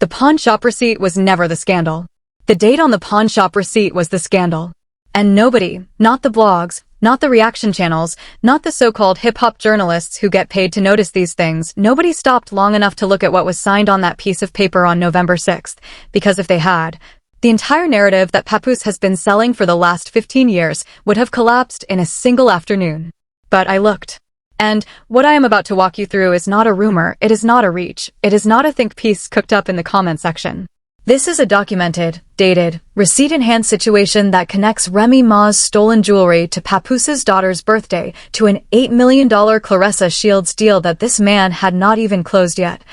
The pawn shop receipt was never the scandal. The date on the pawn shop receipt was the scandal. And nobody, not the blogs, not the reaction channels, not the so-called hip-hop journalists who get paid to notice these things, nobody stopped long enough to look at what was signed on that piece of paper on November 6th, because if they had, the entire narrative that Papoose has been selling for the last 15 years would have collapsed in a single afternoon. But I looked. And what I am about to walk you through is not a rumor, it is not a reach, it is not a think piece cooked up in the comment section. This is a documented, dated, receipt-in-hand situation that connects Remy Ma's stolen jewelry to Papoose's daughter's birthday to an $8 million Claressa Shields deal that this man had not even closed yet.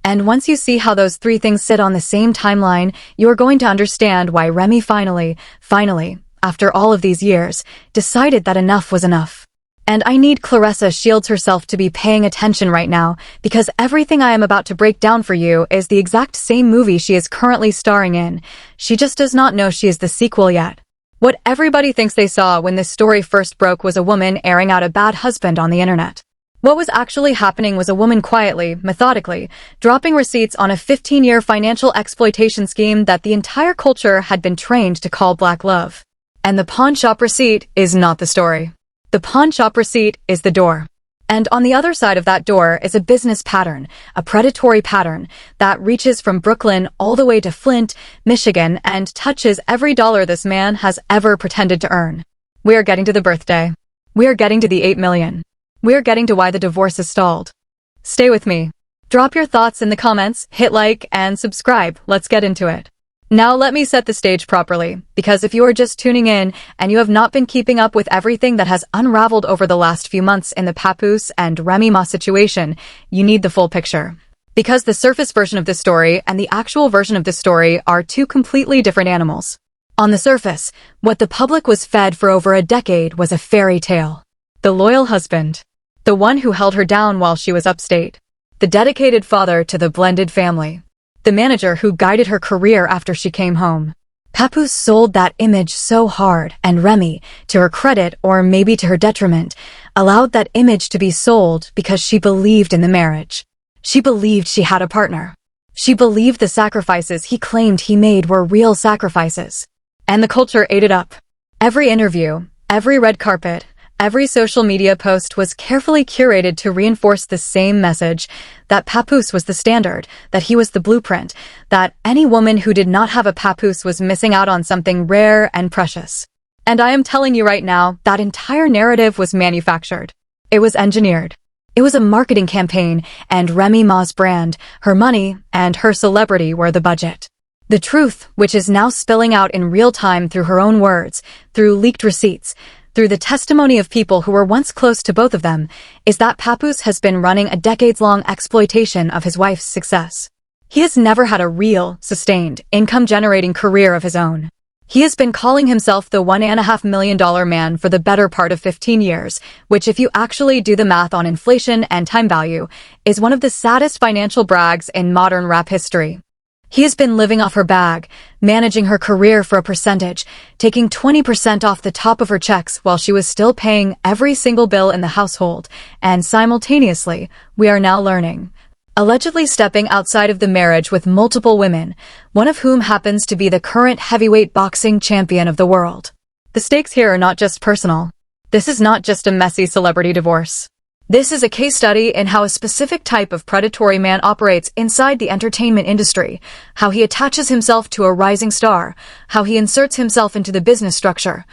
And once you see how those three things sit on the same timeline, you're going to understand why Remy finally, after all of these years, decided that enough was enough. And I need Claressa Shields herself to be paying attention right now, because everything I am about to break down for you is the exact same movie she is currently starring in. She just does not know she is the sequel yet. What everybody thinks they saw when this story first broke was a woman airing out a bad husband on the internet. What was actually happening was a woman quietly, methodically, dropping receipts on a 15-year financial exploitation scheme that the entire culture had been trained to call black love. And the pawn shop receipt is not the story. The pawn shop receipt is the door. And on the other side of that door is a business pattern, a predatory pattern that reaches from Brooklyn all the way to Flint, Michigan, and touches every dollar this man has ever pretended to earn. We are getting to the birthday. We are getting to the 8 million. We are getting to why the divorce is stalled. Stay with me. Drop your thoughts in the comments, hit like, and subscribe. Let's get into it. Now let me set the stage properly, because if you are just tuning in and you have not been keeping up with everything that has unraveled over the last few months in the Papoose and Remy Ma situation, you need the full picture. Because the surface version of this story and the actual version of this story are two completely different animals. On the surface, what the public was fed for over a decade was a fairy tale. The loyal husband. The one who held her down while she was upstate. The dedicated father to the blended family. The manager who guided her career after she came home. Papoose sold that image so hard, and Remy, to her credit or maybe to her detriment, allowed that image to be sold because she believed in the marriage. She believed she had a partner. She believed the sacrifices he claimed he made were real sacrifices. And the culture ate it up. Every interview, every red carpet, every social media post was carefully curated to reinforce the same message, that Papoose was the standard, that he was the blueprint, that any woman who did not have a Papoose was missing out on something rare and precious. And I am telling you right now, that entire narrative was manufactured. It was engineered. It was a marketing campaign, and Remy Ma's brand, her money, and her celebrity were the budget. The truth, which is now spilling out in real time through her own words, through leaked receipts, through the testimony of people who were once close to both of them, is that Papoose has been running a decades-long exploitation of his wife's success. He has never had a real, sustained, income-generating career of his own. He has been calling himself the $1.5 million man for the better part of 15 years, which if you actually do the math on inflation and time value, is one of the saddest financial brags in modern rap history. He has been living off her bag, managing her career for a percentage, taking 20% off the top of her checks while she was still paying every single bill in the household, and simultaneously, we are now learning, allegedly stepping outside of the marriage with multiple women, one of whom happens to be the current heavyweight boxing champion of the world. The stakes here are not just personal. This is not just a messy celebrity divorce. This is a case study in how a specific type of predatory man operates inside the entertainment industry, how he attaches himself to a rising star, how he inserts himself into the business structure,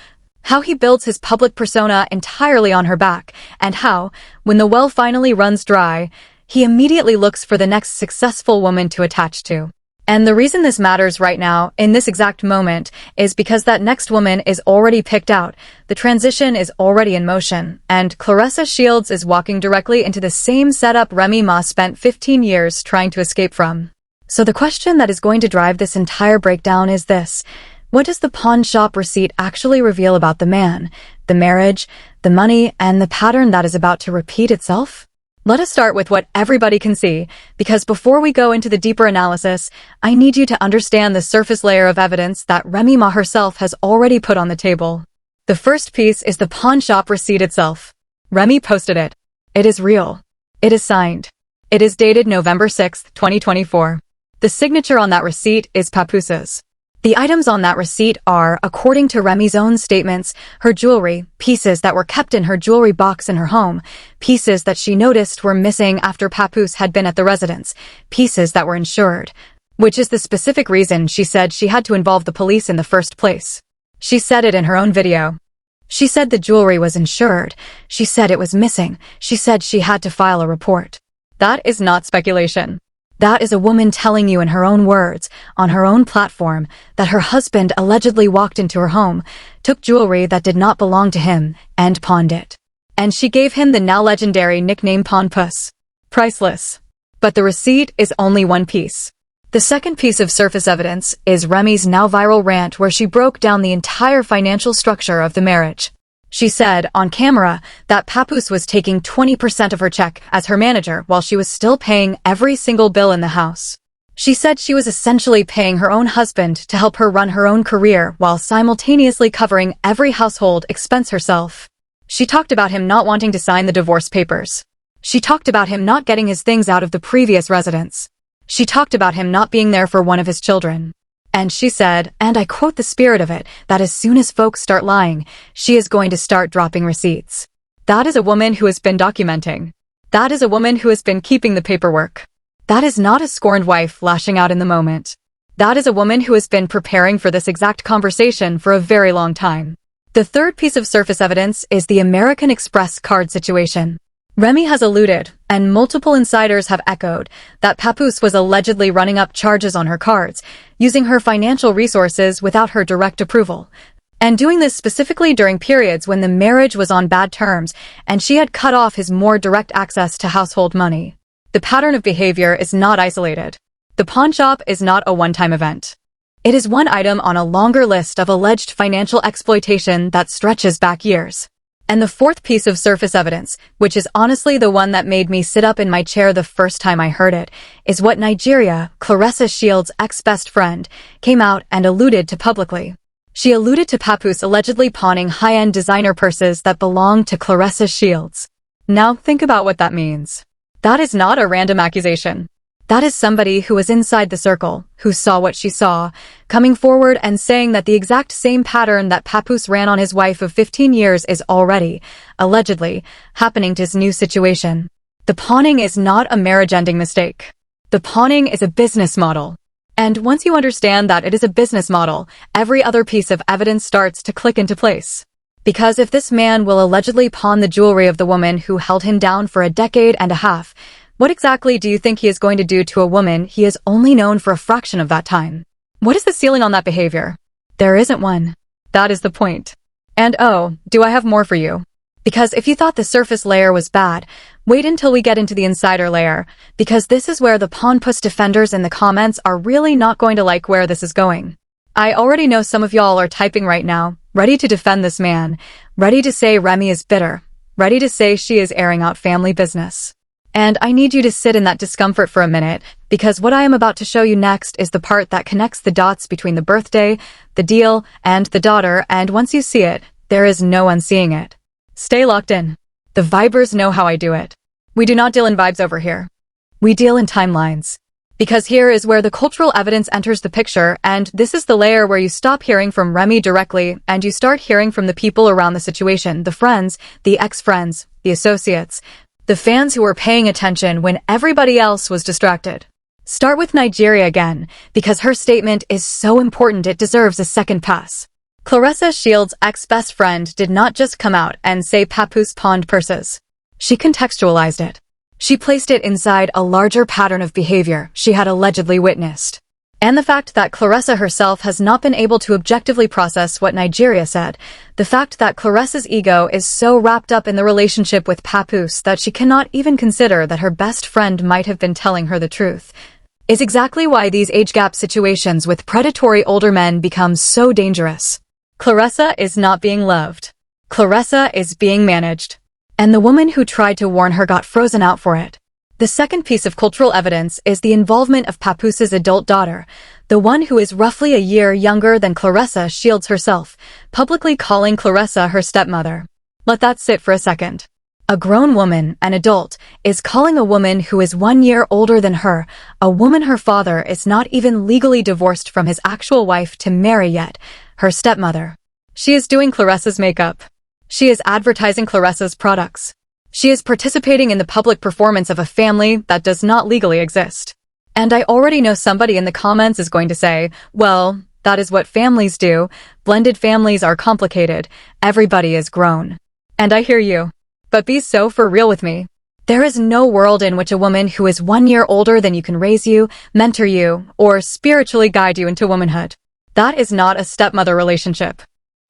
how he builds his public persona entirely on her back, and how, when the well finally runs dry, he immediately looks for the next successful woman to attach to. And the reason this matters right now, in this exact moment, is because that next woman is already picked out, the transition is already in motion, and Claressa Shields is walking directly into the same setup Remy Ma spent 15 years trying to escape from. So the question that is going to drive this entire breakdown is this: what does the pawn shop receipt actually reveal about the man, the marriage, the money, and the pattern that is about to repeat itself? Let us start with what everybody can see, because before we go into the deeper analysis, I need you to understand the surface layer of evidence that Remy Ma herself has already put on the table. The first piece is the pawn shop receipt itself. Remy posted it. It is real. It is signed. It is dated November 6, 2024. The signature on that receipt is Papoose's. The items on that receipt are, according to Remy's own statements, her jewelry, pieces that were kept in her jewelry box in her home, pieces that she noticed were missing after Papoose had been at the residence, pieces that were insured, which is the specific reason she said she had to involve the police in the first place. She said it in her own video. She said the jewelry was insured. She said it was missing. She said she had to file a report. That is not speculation. That is a woman telling you in her own words, on her own platform, that her husband allegedly walked into her home, took jewelry that did not belong to him, and pawned it. And she gave him the now legendary nickname Papoose. Priceless. But the receipt is only one piece. The second piece of surface evidence is Remy's now viral rant where she broke down the entire financial structure of the marriage. She said, on camera, that Papoose was taking 20% of her check as her manager while she was still paying every single bill in the house. She said she was essentially paying her own husband to help her run her own career while simultaneously covering every household expense herself. She talked about him not wanting to sign the divorce papers. She talked about him not getting his things out of the previous residence. She talked about him not being there for one of his children. And she said, and I quote the spirit of it, that as soon as folks start lying, she is going to start dropping receipts. That is a woman who has been documenting. That is a woman who has been keeping the paperwork. That is not a scorned wife lashing out in the moment. That is a woman who has been preparing for this exact conversation for a very long time. The third piece of surface evidence is the American Express card situation. Remy has alluded, and multiple insiders have echoed, that Papoose was allegedly running up charges on her cards, using her financial resources without her direct approval, and doing this specifically during periods when the marriage was on bad terms and she had cut off his more direct access to household money. The pattern of behavior is not isolated. The pawn shop is not a one-time event. It is one item on a longer list of alleged financial exploitation that stretches back years. And the fourth piece of surface evidence, which is honestly the one that made me sit up in my chair the first time I heard it, is what Nigeria, Claressa Shields' ex-best friend, came out and alluded to publicly. She alluded to Papoose allegedly pawning high-end designer purses that belonged to Claressa Shields. Now think about what that means. That is not a random accusation. That is somebody who was inside the circle, who saw what she saw, coming forward and saying that the exact same pattern that Papoose ran on his wife of 15 years is already, allegedly, happening to his new situation. The pawning is not a marriage-ending mistake. The pawning is a business model. And once you understand that it is a business model, every other piece of evidence starts to click into place. Because if this man will allegedly pawn the jewelry of the woman who held him down for a decade and a half, what exactly do you think he is going to do to a woman he has only known for a fraction of that time? What is the ceiling on that behavior? There isn't one. That is the point. And oh, do I have more for you? Because if you thought the surface layer was bad, wait until we get into the insider layer, because this is where the Papoose defenders in the comments are really not going to like where this is going. I already know some of y'all are typing right now, ready to defend this man, ready to say Remy is bitter, ready to say she is airing out family business. And I need you to sit in that discomfort for a minute, because what I am about to show you next is the part that connects the dots between the birthday, the deal, and the daughter, and once you see it, there is no unseeing it. Stay locked in. The vibers know how I do it. We do not deal in vibes over here. We deal in timelines. Because here is where the cultural evidence enters the picture, and this is the layer where you stop hearing from Remy directly, and you start hearing from the people around the situation, the friends, the ex-friends, the associates, the fans who were paying attention when everybody else was distracted. Start with Nigeria again, because her statement is so important it deserves a second pass. Claressa Shields' ex-best friend did not just come out and say Papoose pawned purses. She contextualized it. She placed it inside a larger pattern of behavior she had allegedly witnessed. And the fact that Claressa herself has not been able to objectively process what Nigeria said, the fact that Claressa's ego is so wrapped up in the relationship with Papoose that she cannot even consider that her best friend might have been telling her the truth, is exactly why these age gap situations with predatory older men become so dangerous. Claressa is not being loved. Claressa is being managed. And the woman who tried to warn her got frozen out for it. The second piece of cultural evidence is the involvement of Papoose's adult daughter, the one who is roughly a year younger than Claressa Shields herself, publicly calling Claressa her stepmother. Let that sit for a second. A grown woman, an adult, is calling a woman who is 1 year older than her, a woman her father is not even legally divorced from his actual wife to marry yet, her stepmother. She is doing Claressa's makeup. She is advertising Claressa's products. She is participating in the public performance of a family that does not legally exist. And I already know somebody in the comments is going to say, well, that is what families do. Blended families are complicated. Everybody is grown. And I hear you. But be so for real with me. There is no world in which a woman who is 1 year older than you can raise you, mentor you, or spiritually guide you into womanhood. That is not a stepmother relationship.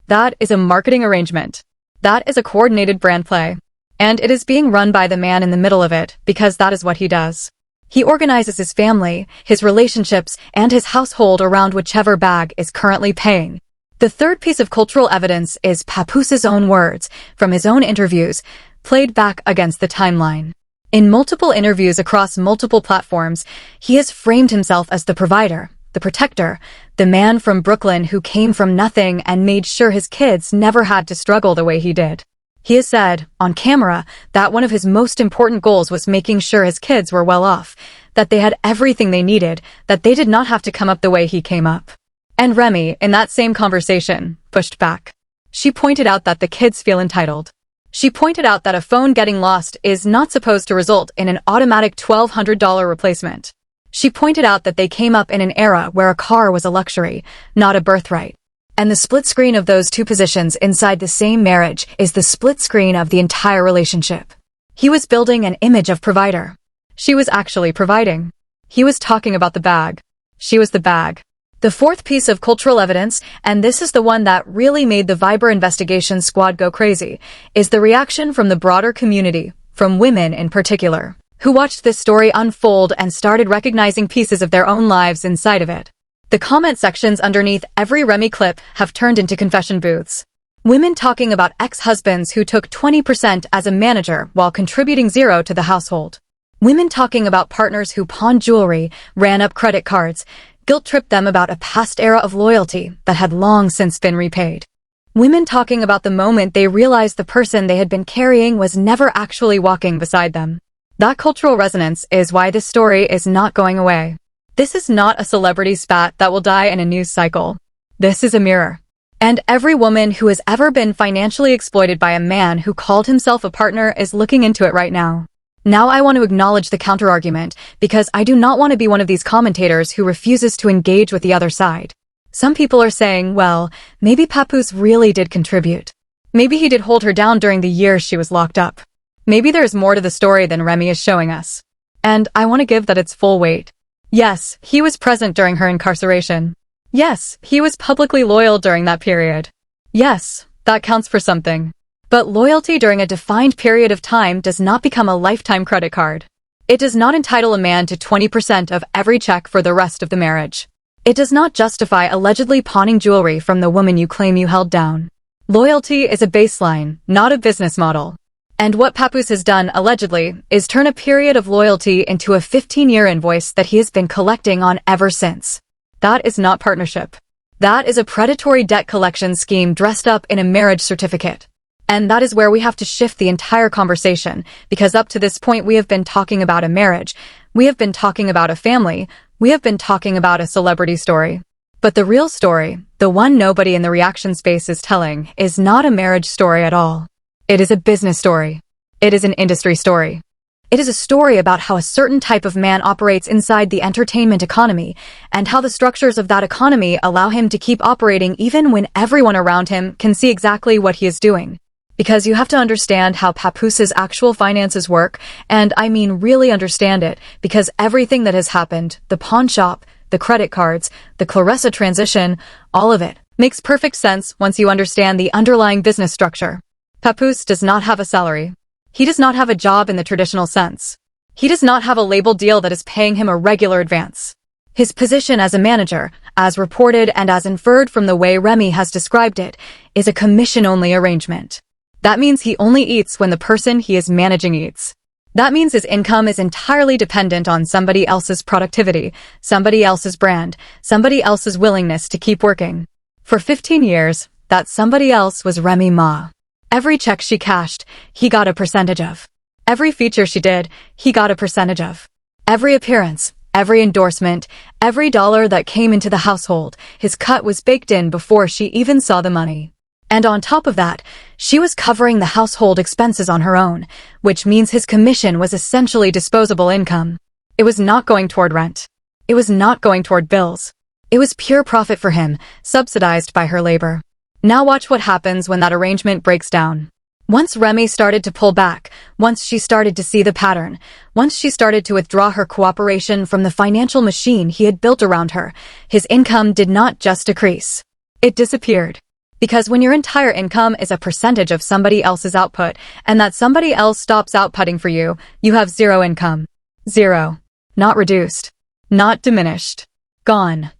That is a marketing arrangement. That is a coordinated brand play. And it is being run by the man in the middle of it because that is what he does. He organizes his family, his relationships, and his household around whichever bag is currently paying. The third piece of cultural evidence is Papoose's own words, from his own interviews, played back against the timeline. In multiple interviews across multiple platforms, he has framed himself as the provider, the protector, the man from Brooklyn who came from nothing and made sure his kids never had to struggle the way he did. He has said, on camera, that one of his most important goals was making sure his kids were well off, that they had everything they needed, that they did not have to come up the way he came up. And Remy, in that same conversation, pushed back. She pointed out that the kids feel entitled. She pointed out that a phone getting lost is not supposed to result in an automatic $1,200 replacement. She pointed out that they came up in an era where a car was a luxury, not a birthright. And the split screen of those two positions inside the same marriage is the split screen of the entire relationship. He was building an image of provider. She was actually providing. He was talking about the bag. She was the bag. The fourth piece of cultural evidence, and this is the one that really made the Viber investigation squad go crazy, is the reaction from the broader community, from women in particular, who watched this story unfold and started recognizing pieces of their own lives inside of it. The comment sections underneath every Remy clip have turned into confession booths. Women talking about ex-husbands who took 20% as a manager while contributing 0 to the household. Women talking about partners who pawned jewelry, ran up credit cards, guilt-tripped them about a past era of loyalty that had long since been repaid. Women talking about the moment they realized the person they had been carrying was never actually walking beside them. That cultural resonance is why this story is not going away. This is not a celebrity spat that will die in a news cycle. This is a mirror. And every woman who has ever been financially exploited by a man who called himself a partner is looking into it right now. Now I want to acknowledge the counterargument because I do not want to be one of these commentators who refuses to engage with the other side. Some people are saying, well, maybe Papoose really did contribute. Maybe he did hold her down during the years she was locked up. Maybe there's more to the story than Remy is showing us. And I want to give that its full weight. Yes, he was present during her incarceration. Yes, he was publicly loyal during that period. Yes, that counts for something. But loyalty during a defined period of time does not become a lifetime credit card. It does not entitle a man to 20% of every check for the rest of the marriage. It does not justify allegedly pawning jewelry from the woman you claim you held down. Loyalty is a baseline, not a business model. And what Papoose has done, allegedly, is turn a period of loyalty into a 15-year invoice that he has been collecting on ever since. That is not partnership. That is a predatory debt collection scheme dressed up in a marriage certificate. And that is where we have to shift the entire conversation, because up to this point we have been talking about a marriage, we have been talking about a family, we have been talking about a celebrity story. But the real story, the one nobody in the reaction space is telling, is not a marriage story at all. It is a business story. It is an industry story. It is a story about how a certain type of man operates inside the entertainment economy, and how the structures of that economy allow him to keep operating even when everyone around him can see exactly what he is doing. Because you have to understand how Papoose's actual finances work, and I mean really understand it, because everything that has happened, the pawn shop, the credit cards, the Claressa transition, all of it, makes perfect sense once you understand the underlying business structure. Papoose does not have a salary. He does not have a job in the traditional sense. He does not have a label deal that is paying him a regular advance. His position as a manager, as reported and as inferred from the way Remy has described it, is a commission-only arrangement. That means he only eats when the person he is managing eats. That means his income is entirely dependent on somebody else's productivity, somebody else's brand, somebody else's willingness to keep working. For 15 years, that somebody else was Remy Ma. Every check she cashed, he got a percentage of. Every feature she did, he got a percentage of. Every appearance, every endorsement, every dollar that came into the household, his cut was baked in before she even saw the money. And on top of that, she was covering the household expenses on her own, which means his commission was essentially disposable income. It was not going toward rent. It was not going toward bills. It was pure profit for him, subsidized by her labor. Now watch what happens when that arrangement breaks down. Once Remy started to pull back, once she started to see the pattern, once she started to withdraw her cooperation from the financial machine he had built around her, his income did not just decrease. It disappeared. Because when your entire income is a percentage of somebody else's output, and that somebody else stops outputting for you, you have zero income. Zero. Not reduced. Not diminished. Gone.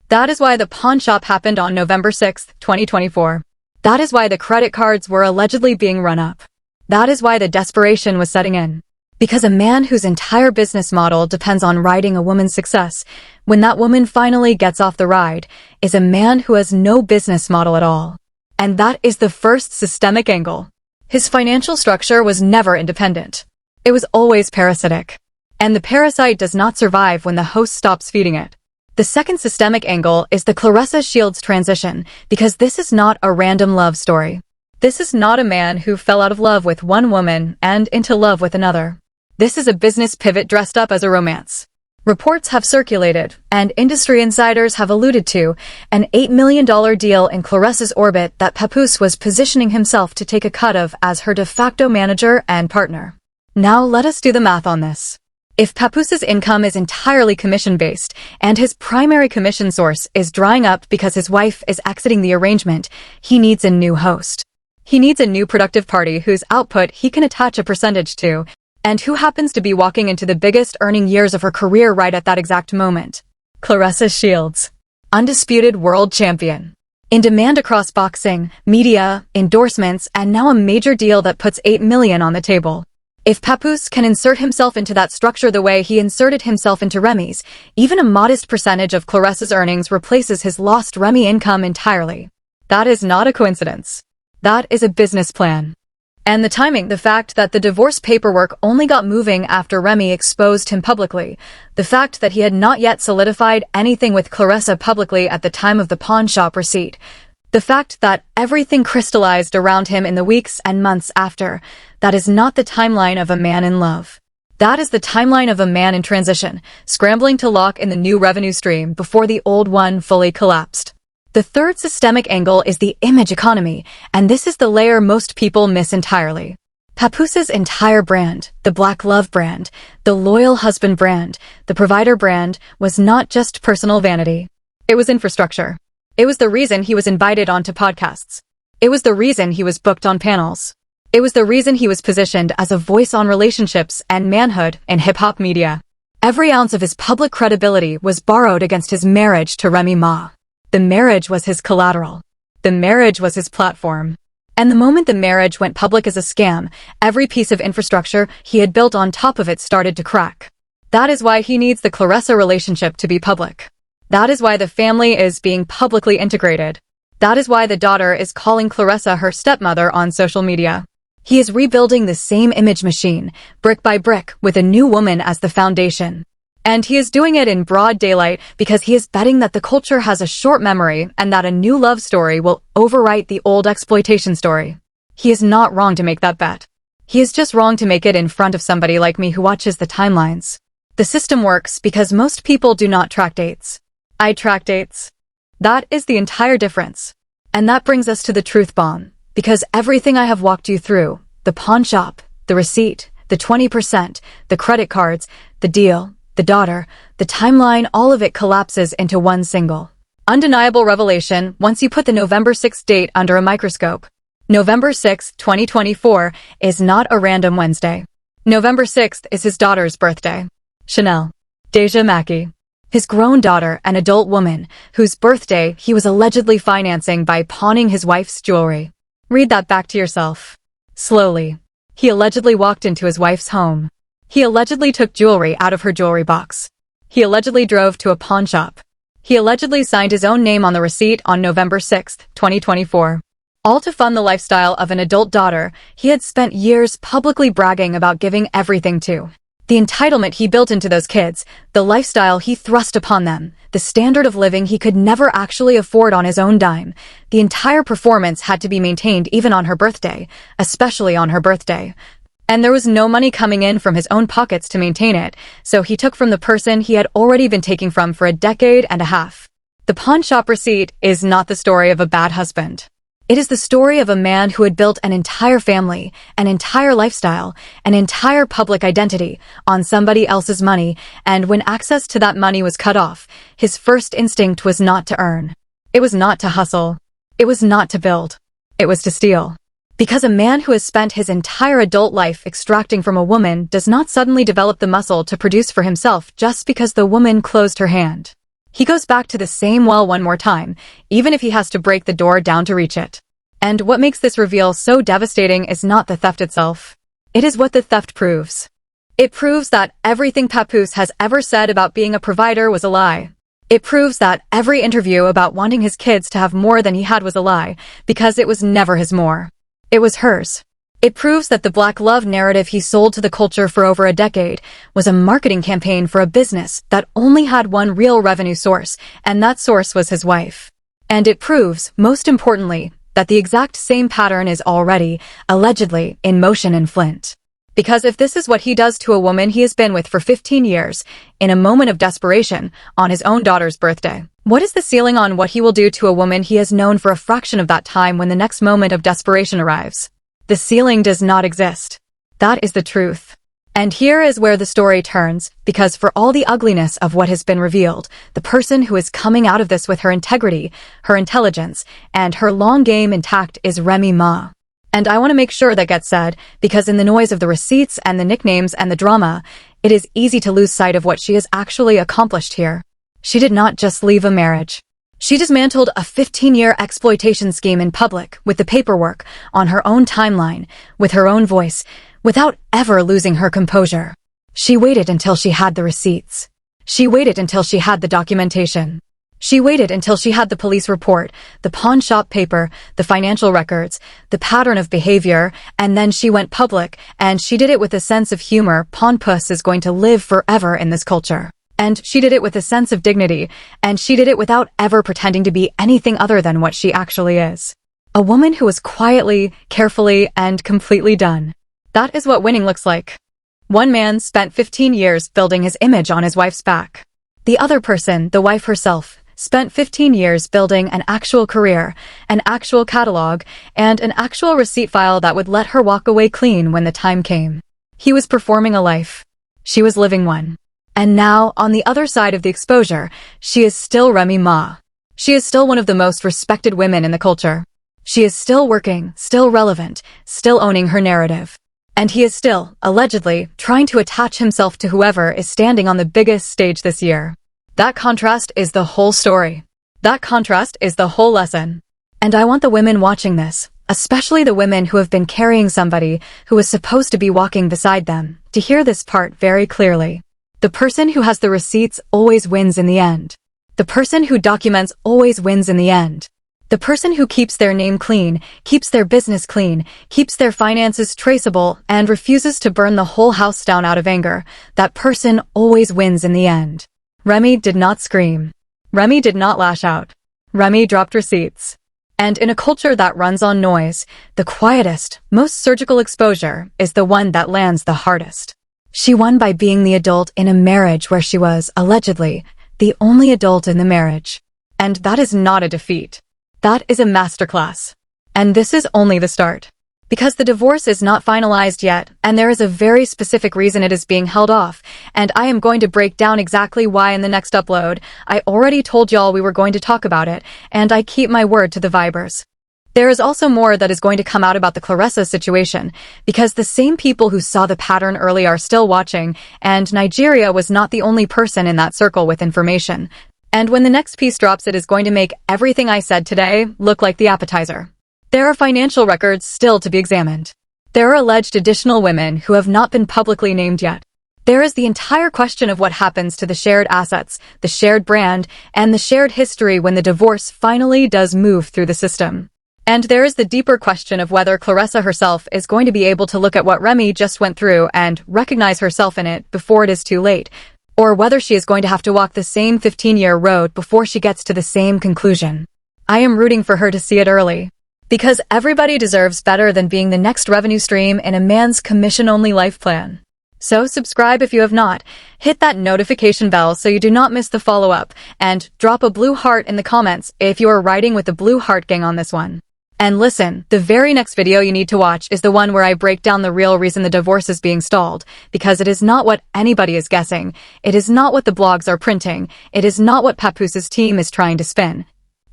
That is why the pawn shop happened on November 6, 2024. That is why the credit cards were allegedly being run up. That is why the desperation was setting in. Because a man whose entire business model depends on riding a woman's success, when that woman finally gets off the ride, is a man who has no business model at all. And that is the first systemic angle. His financial structure was never independent. It was always parasitic. And the parasite does not survive when the host stops feeding it. The second systemic angle is the Claressa Shields transition, because this is not a random love story. This is not a man who fell out of love with one woman and into love with another. This is a business pivot dressed up as a romance. Reports have circulated, and industry insiders have alluded to, an $8 million deal in Claressa's orbit that Papoose was positioning himself to take a cut of as her de facto manager and partner. Now let us do the math on this. If Papoose's income is entirely commission-based, and his primary commission source is drying up because his wife is exiting the arrangement, he needs a new host. He needs a new productive party whose output he can attach a percentage to, and who happens to be walking into the biggest earning years of her career right at that exact moment. Claressa Shields. Undisputed world champion. In demand across boxing, media, endorsements, and now a major deal that puts $8 million on the table. If Papoose can insert himself into that structure the way he inserted himself into Remy's, even a modest percentage of Claressa's earnings replaces his lost Remy income entirely. That is not a coincidence. That is a business plan. And the timing, the fact that the divorce paperwork only got moving after Remy exposed him publicly, the fact that he had not yet solidified anything with Claressa publicly at the time of the pawn shop receipt, the fact that everything crystallized around him in the weeks and months after, that is not the timeline of a man in love. That is the timeline of a man in transition, scrambling to lock in the new revenue stream before the old one fully collapsed. The third systemic angle is the image economy, and this is the layer most people miss entirely. Papoose's entire brand, the Black Love brand, the Loyal Husband brand, the Provider brand, was not just personal vanity. It was infrastructure. It was the reason he was invited onto podcasts. It was the reason he was booked on panels. It was the reason he was positioned as a voice on relationships and manhood in hip-hop media. Every ounce of his public credibility was borrowed against his marriage to Remy Ma. The marriage was his collateral. The marriage was his platform. And the moment the marriage went public as a scam, every piece of infrastructure he had built on top of it started to crack. That is why he needs the Claressa relationship to be public. That is why the family is being publicly integrated. That is why the daughter is calling Claressa her stepmother on social media. He is rebuilding the same image machine, brick by brick, with a new woman as the foundation. And he is doing it in broad daylight because he is betting that the culture has a short memory and that a new love story will overwrite the old exploitation story. He is not wrong to make that bet. He is just wrong to make it in front of somebody like me who watches the timelines. The system works because most people do not track dates. I track dates. That is the entire difference. And that brings us to the truth bomb, because everything I have walked you through, the pawn shop, the receipt, the 20%, the credit cards, the deal, the daughter, the timeline, all of it collapses into one single, undeniable revelation once you put the November 6th date under a microscope. November 6, 2024 is not a random Wednesday. November 6th is his daughter's birthday. Chanel. Deja Mackey. His grown daughter, an adult woman, whose birthday he was allegedly financing by pawning his wife's jewelry. Read that back to yourself. Slowly. He allegedly walked into his wife's home. He allegedly took jewelry out of her jewelry box. He allegedly drove to a pawn shop. He allegedly signed his own name on the receipt on November 6, 2024. All to fund the lifestyle of an adult daughter he had spent years publicly bragging about giving everything to. The entitlement he built into those kids, the lifestyle he thrust upon them, the standard of living he could never actually afford on his own dime. The entire performance had to be maintained even on her birthday, especially on her birthday. And there was no money coming in from his own pockets to maintain it, so he took from the person he had already been taking from for a decade and a half. The pawn shop receipt is not the story of a bad husband. It is the story of a man who had built an entire family, an entire lifestyle, an entire public identity on somebody else's money, and when access to that money was cut off, his first instinct was not to earn. It was not to hustle. It was not to build. It was to steal. Because a man who has spent his entire adult life extracting from a woman does not suddenly develop the muscle to produce for himself just because the woman closed her hand. He goes back to the same well one more time, even if he has to break the door down to reach it. And what makes this reveal so devastating is not the theft itself. It is what the theft proves. It proves that everything Papoose has ever said about being a provider was a lie. It proves that every interview about wanting his kids to have more than he had was a lie, because it was never his more. It was hers. It proves that the black love narrative he sold to the culture for over a decade was a marketing campaign for a business that only had one real revenue source, and that source was his wife. And it proves, most importantly, that the exact same pattern is already, allegedly, in motion in Flint. Because if this is what he does to a woman he has been with for 15 years, in a moment of desperation, on his own daughter's birthday, what is the ceiling on what he will do to a woman he has known for a fraction of that time when the next moment of desperation arrives? The ceiling does not exist. That is the truth. And here is where the story turns, because for all the ugliness of what has been revealed, the person who is coming out of this with her integrity, her intelligence, and her long game intact is Remy Ma. And I want to make sure that gets said, because in the noise of the receipts and the nicknames and the drama, it is easy to lose sight of what she has actually accomplished here. She did not just leave a marriage. She dismantled a 15-year exploitation scheme in public with the paperwork, on her own timeline, with her own voice, without ever losing her composure. She waited until she had the receipts. She waited until she had the documentation. She waited until she had the police report, the pawn shop paper, the financial records, the pattern of behavior, and then she went public, and she did it with a sense of humor. Papoose is going to live forever in this culture. And she did it with a sense of dignity, and she did it without ever pretending to be anything other than what she actually is. A woman who was quietly, carefully, and completely done. That is what winning looks like. One man spent 15 years building his image on his wife's back. The other person, the wife herself, spent 15 years building an actual career, an actual catalog, and an actual receipt file that would let her walk away clean when the time came. He was performing a life. She was living one. And now, on the other side of the exposure, she is still Remy Ma. She is still one of the most respected women in the culture. She is still working, still relevant, still owning her narrative. And he is still, allegedly, trying to attach himself to whoever is standing on the biggest stage this year. That contrast is the whole story. That contrast is the whole lesson. And I want the women watching this, especially the women who have been carrying somebody who was supposed to be walking beside them, to hear this part very clearly. The person who has the receipts always wins in the end. The person who documents always wins in the end. The person who keeps their name clean, keeps their business clean, keeps their finances traceable, and refuses to burn the whole house down out of anger, that person always wins in the end. Remy did not scream. Remy did not lash out. Remy dropped receipts. And in a culture that runs on noise, the quietest, most surgical exposure is the one that lands the hardest. She won by being the adult in a marriage where she was, allegedly, the only adult in the marriage. And that is not a defeat. That is a masterclass. And this is only the start. Because the divorce is not finalized yet, and there is a very specific reason it is being held off, and I am going to break down exactly why in the next upload. I already told y'all we were going to talk about it, and I keep my word to the vibers. There is also more that is going to come out about the Claressa situation, because the same people who saw the pattern early are still watching, and Nigeria was not the only person in that circle with information. And when the next piece drops, it is going to make everything I said today look like the appetizer. There are financial records still to be examined. There are alleged additional women who have not been publicly named yet. There is the entire question of what happens to the shared assets, the shared brand, and the shared history when the divorce finally does move through the system. And there is the deeper question of whether Claressa herself is going to be able to look at what Remy just went through and recognize herself in it before it is too late, or whether she is going to have to walk the same 15-year road before she gets to the same conclusion. I am rooting for her to see it early, because everybody deserves better than being the next revenue stream in a man's commission-only life plan. So subscribe if you have not, hit that notification bell so you do not miss the follow-up, and drop a blue heart in the comments if you are riding with the Blue Heart Gang on this one. And listen, the very next video you need to watch is the one where I break down the real reason the divorce is being stalled, because it is not what anybody is guessing, it is not what the blogs are printing, it is not what Papoose's team is trying to spin.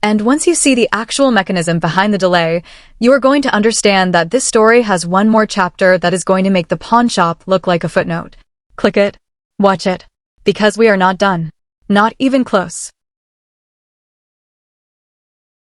And once you see the actual mechanism behind the delay, you are going to understand that this story has one more chapter that is going to make the pawn shop look like a footnote. Click it, watch it, because we are not done. Not even close.